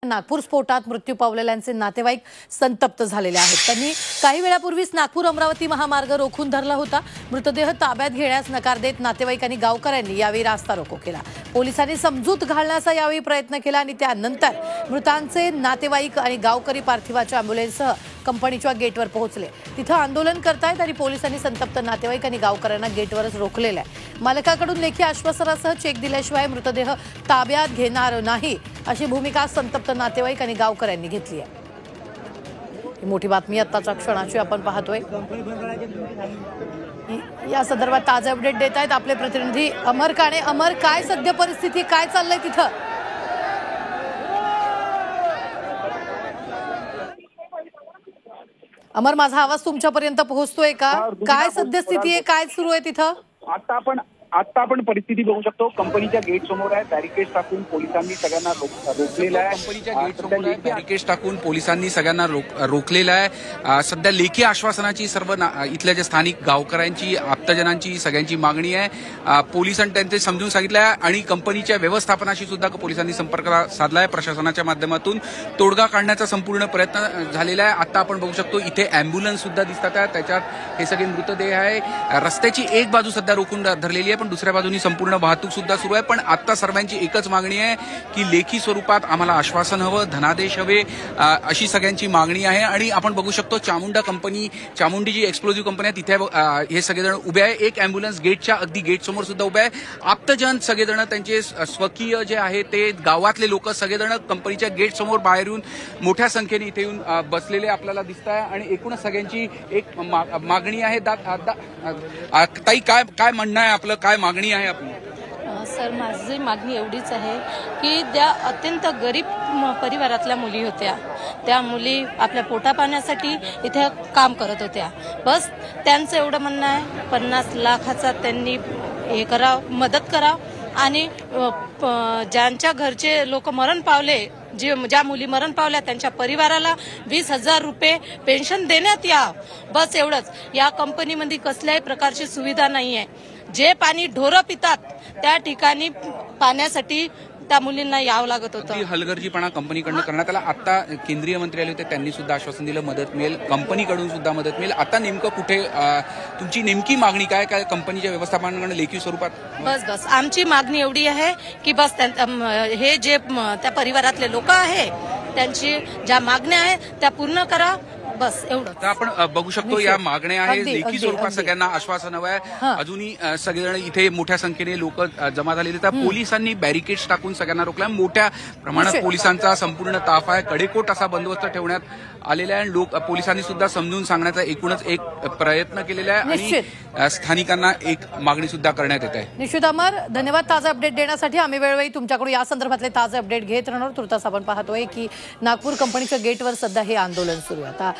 नागपूर स्फोटात मृत्यू पावलेल्यांचे नातेवाईक संतप्त झालेले आहेत। त्यांनी काही वेळापूर्वीच नागपूर अमरावती महामार्ग रोखून धरला होता। मृतदेह ताब्यात घेण्यास नकार देत नातेवाईक आणि गावकऱ्यांनी यावेळी रास्ता रोको केला। पोलिसांनी समजूत घालण्याचा यावेळी प्रयत्न केला आणि त्यानंतर मृतांचे नातेवाईक आणि गावकरी पार्थिवाच्या अॅम्ब्युलन्ससह कंपनीच्या गेटवर पोहोचले। तिथे आंदोलन करतायत आणि पोलिसांनी संतप्त नातेवाईक आणि गावकऱ्यांना गेटवरच रोखलेले आहे। मालकाकडून लेखी आश्वासनासह चेक दिल्याशिवाय मृतदेह ताब्यात घेणार नाही अशी भूमिका संतप्त नातेवाईक आणि गावकऱ्यांनी घेतली आहे। ही मोठी बातमी आताच्या क्षणाची आपण पाहतोय। या संदर्भात ताजे अपडेट देत आहेत आपले प्रतिनिधी अमर काणे। अमर, काय सध्या परिस्थिती, काय चाललंय तिथं? अमर, माझा आवाज तुमच्यापर्यंत पोहोचतोय का? काय सध्या स्थिती आहे, काय सुरू आहे तिथं? आता आपण परिस्थिती बघू शकतो। कंपनीच्या गेट समोर आहे, बॅरिकेड टाकून पोलिसांनी सगळ्यांना रोखलेलं आहे। कंपनीच्या गेट समोर बॅरिकेड टाकून पोलिसांनी सगळ्यांना रोखलेलं आहे। सध्या लेखी आश्वासनाची सर्व इथल्या जे स्थानिक गावकऱ्यांची, आप्तजनांची सगळ्यांची मागणी आहे। पोलिसांनी त्यांचे समजून सांगितलं आहे आणि कंपनीच्या व्यवस्थापनाशी सुद्धा पोलिसांनी संपर्क साधला आहे। प्रशासनाच्या माध्यमातून तोडगा काढण्याचा संपूर्ण प्रयत्न झालेला आहे। आता आपण बघू शकतो इथे अॅम्ब्युलन्स सुद्धा दिसतात आहे, त्याच्यात हे सगळे मृतदेह आहे। रस्त्याची एक बाजू सध्या रोखून धरलेली आहे, पण दुसऱ्या बाजूनी संपूर्ण वाहतूक सुद्धा सुरू आहे। पण आता सर्वांची एकच मागणी आहे की लेखी स्वरूपात आम्हाला आश्वासन हवं, धनादेश हवे, अशी सगळ्यांची मागणी आहे। आणि आपण बघू शकतो चामुंडी जी एक्सप्लोजिव्ह कंपनी आहे तिथे हे सगळेजण उभे आहे। एक अॅम्ब्युलन्स गेटच्या अगदी गेट समोर सुद्धा उभे आहे। आप्तजन सगळेजण, त्यांचे स्वकीय जे आहे ते गावातले लोक सगळेजण कंपनीच्या गेट समोर बाहेर येऊन मोठ्या संख्येने इथे येऊन बसलेले आपल्याला दिसत आहे। आणि एकूणच सगळ्यांची एक मागणी आहे। ताई, काय म्हणणं आहे आपलं, काय मागणी आहे आपली? सर, माझी मागणी एवढीच आहे की त्या अत्यंत गरीब परिवारातल्या मुली होत्या, त्या मुली आपल्या पोटा पाण्यासाठी इथे काम करत होत्या। बस त्यांचं एवढं म्हणणं आहे 50 लाखाचा त्यांनी हे करावं, मदत करावं आणि ज्यांच्या घरचे लोक मरण पावले, ज्या मुली मरण पावल्या त्यांच्या परिवाराला 20,000 रुपये पेन्शन देण्यात यावं। बस एवढंच। या कंपनीमध्ये कसल्याही प्रकारची सुविधा नाही आहे। जे पाणी ढोरं पितात त्या ठिकाणी पाण्यासाठी त्या मुलींना यावं लागत होतं। हलगर्जीपणा कंपनीकडून करण्यात आला। आता केंद्रीय मंत्री आले होते, त्यांनी सुद्धा आश्वासन दिलं मदत मिळेल, कंपनीकडून सुद्धा मदत मिळेल। आता नेमकं कुठे तुमची नेमकी मागणी काय काय कंपनीच्या व्यवस्थापनाकडून लेखी स्वरूपात? बस आमची मागणी एवढी आहे की बस हे जे त्या परिवारातले लोक आहे त्यांची ज्या मागण्या आहेत त्या पूर्ण करा, बस एवढं। आपण बघू शकतो या मागण्या आहेत, लेखी स्वरूपात सगळ्यांना आश्वासन हवं आहे। अजूनही सगळेजण इथे मोठ्या संख्येने लोक जमा झालेले आहेत। पोलिसांनी बॅरिकेड्स टाकून सगळ्यांना रोखलं आहे। मोठ्या प्रमाणात पोलिसांचा संपूर्ण ताफ आहे, कडेकोट असा बंदोबस्त ठेवण्यात आलेला आहे। पोलिसांनी सुद्धा समजून सांगण्याचा एकूणच एक प्रयत्न केलेला आहे आणि स्थानिकांना एक मागणी सुद्धा करण्यात येत आहे। निश्चित अमर, धन्यवाद ताजे अपडेट देण्यासाठी। आम्ही वेळोवेळी तुमच्याकडून या संदर्भातले ताजे अपडेट घेत राहणार। तुर्तास आपण पाहतोय की नागपूर कंपनीच्या गेटवर सध्या हे आंदोलन सुरू आहे। आता